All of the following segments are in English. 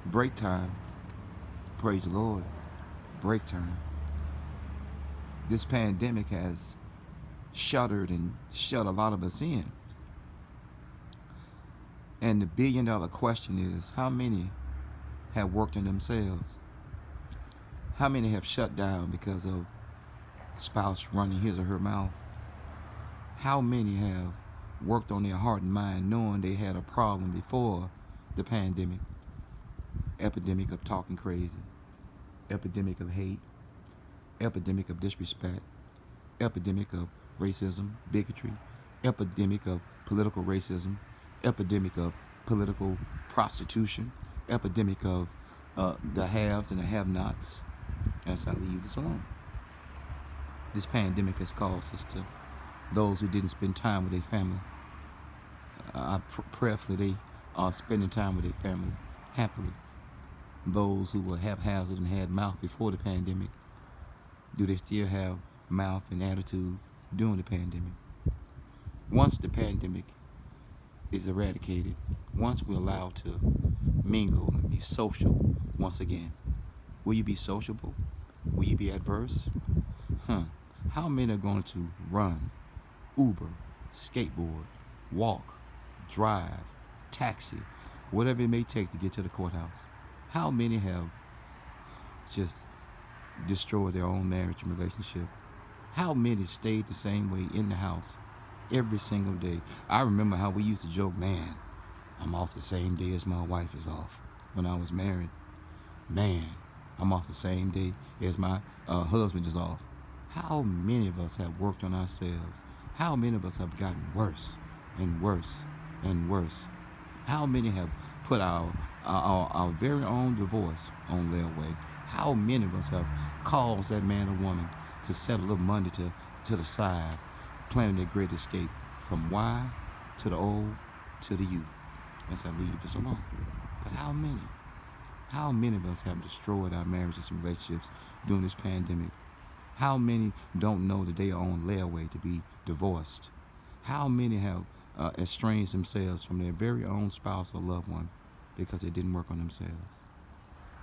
Break time. Praise the Lord. Break time. This pandemic has shuttered and shut a lot of us in. And the $1 billion question is, how many have worked on themselves? How many have shut down because of the spouse running his or her mouth? How many have worked on their heart and mind knowing they had a problem before the pandemic? Epidemic of talking crazy, epidemic of hate, epidemic of disrespect, epidemic of racism, bigotry, epidemic of political racism, epidemic of political prostitution, epidemic of the haves and the have-nots. As I leave this alone. This pandemic has caused us to, those who didn't spend time with their family, prayerfully they are spending time with their family happily. Those who were haphazard and had mouth before the pandemic, do they still have mouth and attitude during the pandemic? Once the pandemic is eradicated, once we're allowed to mingle and be social once again, will you be sociable? Will you be adverse? How many are going to run, Uber, skateboard, walk, drive, taxi, whatever it may take to get to the courthouse? How many have just destroyed their own marriage and relationship? How many stayed the same way in the house every single day? I remember how we used to joke, man, I'm off the same day as my wife is off when I was married. Man, I'm off the same day as my husband is off. How many of us have worked on ourselves? How many of us have gotten worse and worse and worse? How many have put our very own divorce on layaway? How many of us have caused that man or woman to set a little money to the side, planning their great escape from Y to the O to the U, as I leave this alone? But how many? How many of us have destroyed our marriages and relationships during this pandemic? How many don't know that they are on layaway to be divorced? How many have estranged themselves from their very own spouse or loved one because they didn't work on themselves?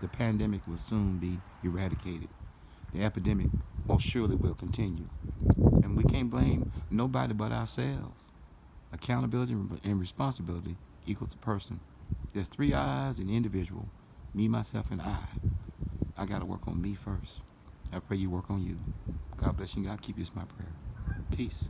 The pandemic will soon be eradicated. The epidemic most surely will continue. And we can't blame nobody but ourselves. Accountability and responsibility equals a person. There's 3 I's in the individual: me, myself, and I. I got to work on me first. I pray you work on you. God bless you. God keep you is my prayer. Peace.